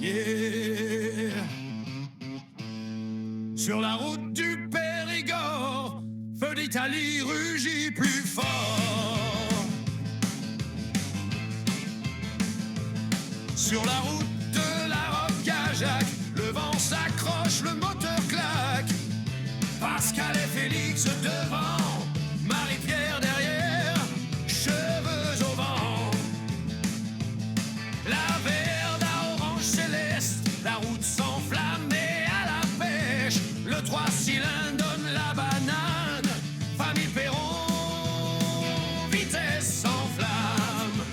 Yeah. Sur la route du Périgord, feu d'Italie rugit plus fort. Sur la route de la Roque-Cajac, le vent s'accroche, le moteur claque. Pascal et Félix devant, Marie-Pierre derrière, cheveux au vent. La verte à orange céleste, la route s'enflamme et à la pêche. Le 3 cylindres donne la banane, famille Perron, vitesse sans flamme.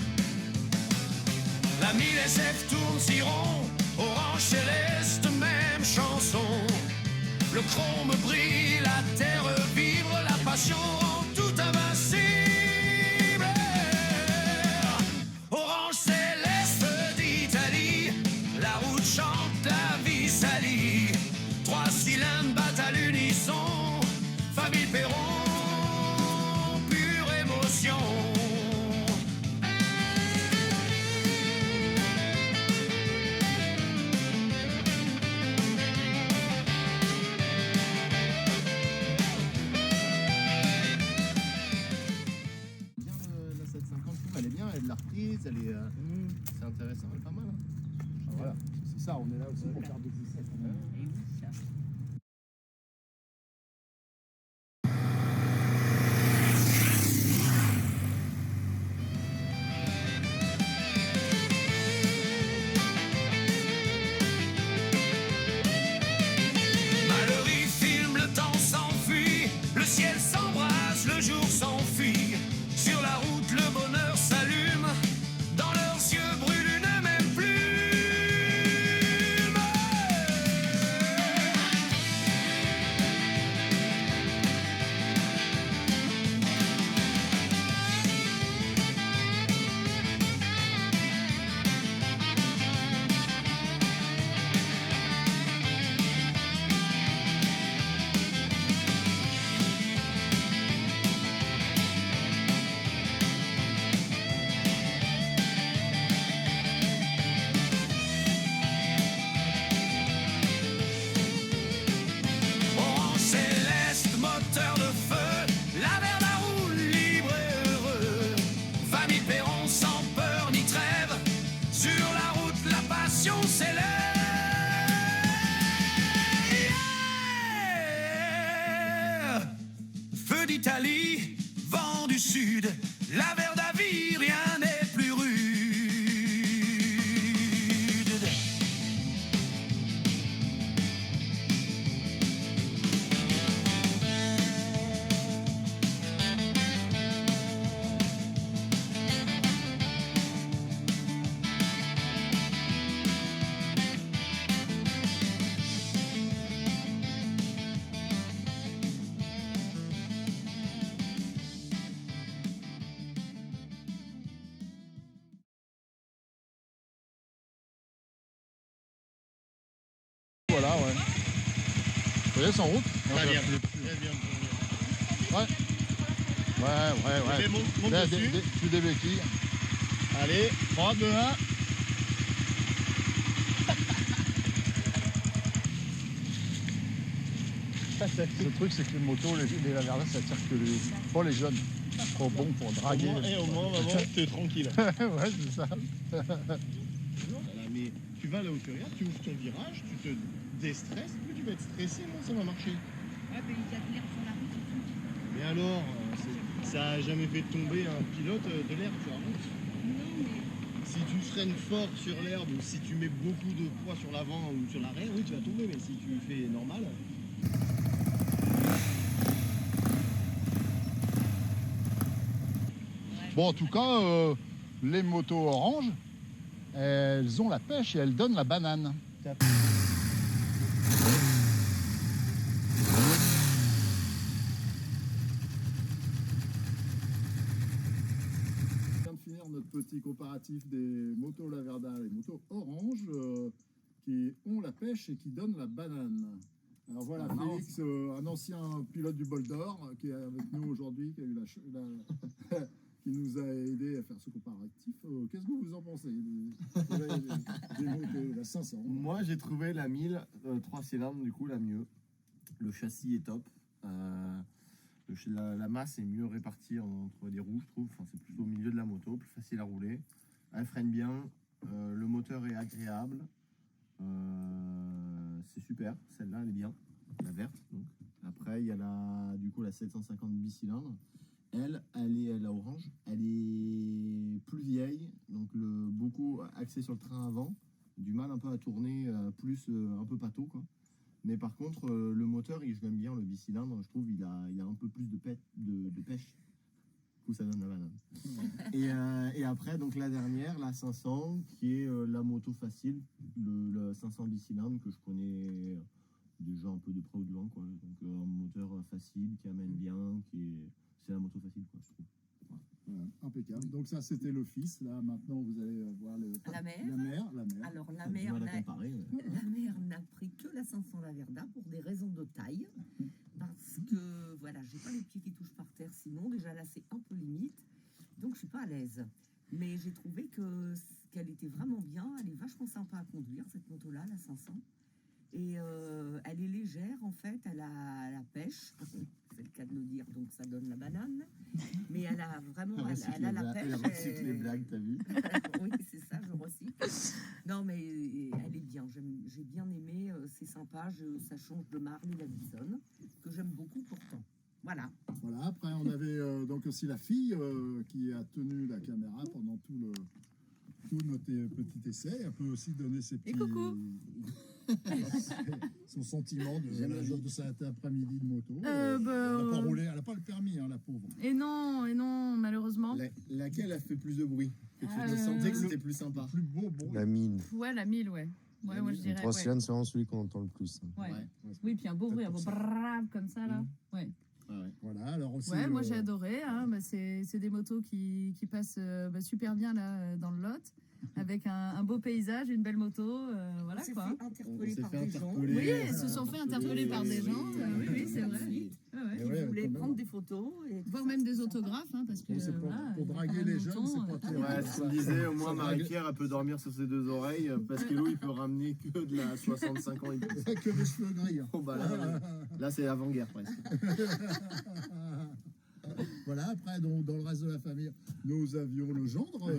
La 1000 SF tourne si rond, orange céleste, même chanson. Le chrome brille, la terre vibre, la passion rend tout invincible. Orange céleste d'Italie, la route chante, la vie salie. 3 cylindres battent à l'unisson, famille Perron, pure émotion. Elle est bien, elle est de la reprise, elle est, c'est intéressant, elle est pas mal. Hein. Voilà, c'est ça, on est là aussi pour faire des essais. Mallory filme, le temps s'enfuit, le ciel s'embrase, le jour s'enfuit. Sur la route, le bonheur s'allume, dans leurs yeux brûle une même plume. Orange céleste, moteur de feu, la verte la roule, libre et heureux. Famille Perron sans peur ni trêve, sur la route la passion s'élève. Yeah. Feu d'Italie, vent du sud, la verte à vie, rien n'est plus rude. Voilà, ouais. Vous voyez, c'est en route. Très bien. Ouais. Ouais. Je mets mon dessus. Tu des béquilles. Allez, 3, 2, 1. Le truc, c'est que les motos, les Laverdas, ça attire que pas les jeunes. Trop bon pour draguer. Au moins, maman, t'es tranquille. Ouais, c'est ça. Voilà, mais tu vas là où tu regardes, tu ouvres ton virage, tu te déstresses, plus tu vas être stressé, non, ça va marcher. Ouais, mais il y a de l'air sur la route. Mais alors, ça a jamais fait tomber un pilote de l'herbe sur la route. Non, mais Si tu freines fort sur l'herbe ou si tu mets beaucoup de poids sur l'avant ou sur l'arrière, oui, tu vas tomber, mais si tu fais normal. Bon, en tout cas, les motos orange, elles ont la pêche et elles donnent la banane. On vient de finir notre petit comparatif des motos Laverda et motos orange qui ont la pêche et qui donnent la banane. Alors voilà, Félix, un ancien pilote du Bol d'Or qui est avec nous aujourd'hui, qui a eu qui nous a aidé à faire ce comparatif. Qu'est-ce que vous en pensez des motos, la 500? Moi, j'ai trouvé la 1000 3 cylindres, du coup, la mieux. Le châssis est top. La masse est mieux répartie entre les roues, je trouve. Enfin, c'est plus au milieu de la moto, plus facile à rouler. Elle freine bien. Le moteur est agréable. C'est super. Celle-là, elle est bien. La verte. Donc. Après, il y a la 750 bicylindres. Elle est la orange. Elle est plus vieille. Donc, beaucoup axée sur le train avant. Du mal un peu à tourner, un peu pâteau, quoi. Mais par contre, le moteur, je l'aime bien, le bicylindre, je trouve il a un peu plus de pêche. Du coup, ça donne la banane. Et après, donc la dernière, la 500, qui est la moto facile, le 500 bicylindre que je connais déjà un peu de près ou de loin, quoi. Donc un moteur facile, qui amène bien, c'est la moto facile, quoi, je trouve. Voilà, impeccable. Donc ça, c'était le fils. Là, maintenant, vous allez voir La mère. La mère. Alors la Du mère mal à n'a comparer, ouais. la mère n'a pris que la 500 Laverda pour des raisons de taille. Parce que voilà, j'ai pas les pieds qui touchent par terre sinon. Déjà là, c'est un peu limite. Donc je suis pas à l'aise. Mais j'ai trouvé qu'elle était vraiment bien. Elle est vachement sympa à conduire, cette moto-là, la 500. Et elle est légère, en fait. Elle a la pêche. C'est le cas de le dire, donc ça donne la banane. Mais elle a vraiment, elle a la pêche. Elle recycle les blagues, t'as vu? Oui, c'est ça, je recycle. Non, mais elle est bien. J'ai bien aimé. C'est sympa. Ça change de Harley Davidson, que j'aime beaucoup pourtant. Voilà. Voilà, après, on avait donc aussi la fille qui a tenu la caméra pendant tout notre petit essai. Elle peut aussi donner ses petits... Et coucou. son sentiment de cet après-midi de moto. Bah, elle n'a pas roulé, elle n'a pas le permis, hein, la pauvre. Et non, malheureusement. Laquelle a fait plus de bruit? Que tu sentais que c'était plus sympa? Plus beau, bon. La mine. Ouais, la 1000, ouais. Ouais, moi je Le dirais. 3 Ouais. cylindres, c'est vraiment celui qu'on entend le plus. Ouais. Ouais. Oui, puis un beau bruit, un beau brrrr comme ça là. Ouais. Voilà, alors aussi. Ouais, moi j'ai adoré. Hein, bah, c'est des motos qui passent super bien là dans le Lot, avec un beau paysage, une belle moto, voilà On s'est quoi. fait interpeller s'est par fait des gens. interpeller. Oui, ils se sont fait interpeller par des gens. Oui, c'est vrai. Ouais, ouais. Et Qui ouais, voulaient quand même. prendre des photos. Et Voire même des autographes, hein, parce que Bon, c'est voilà, pour il y a draguer quand même les jeunes, longtemps, c'est pas euh, terrible. Ouais, ce qu'on disait, au moins Marie-Pierre, elle peut dormir sur ses deux oreilles, parce que l'eau, il peut ramener que de la 65 ans et plus. Que des cheveux gris. Oh, bah là c'est avant-guerre presque. Voilà, après, dans le reste de la famille, nous avions le gendre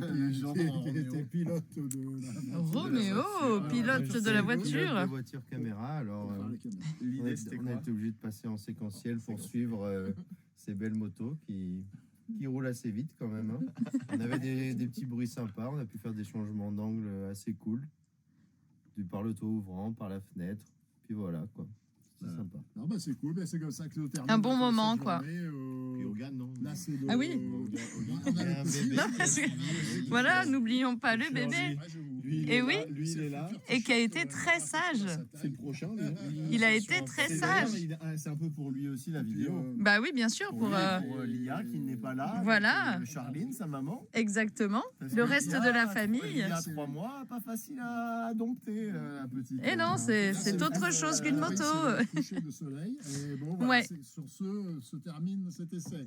qui était pilote de la Roméo, pilote de la voiture. De voiture caméra. Alors, L'idée, c'était on a quoi? été obligé de passer en séquentiel pour suivre ces belles motos qui roulent assez vite quand même. Hein. On avait des petits bruits sympas. On a pu faire des changements d'angle assez cool. Par le toit ouvrant, par la fenêtre. Puis voilà quoi. C'est sympa. Non, bah c'est cool, c'est comme ça que se termine. Un bon moment, quoi. Puis Hogan, non? Là, c'est de... Ah oui. On a le petit. Non, parce que- Voilà, n'oublions pas le bébé. Lui, Et oui. Lui, il est là. Et qui a été très sage. C'est le prochain. lui. Il a été très C'est sage. d'ailleurs, c'est un peu pour lui aussi la vidéo. Bah oui, bien sûr, pour Pour Lia qui n'est pas là. voilà. avec, Charline, sa maman. exactement Parce le que reste Lia, de la famille. Il y a 3 mois, pas facile à dompter, la petite. Et non, c'est autre chose qu'une moto. Coucher de soleil. Et bon, voilà, Ouais. sur ce se termine cet essai.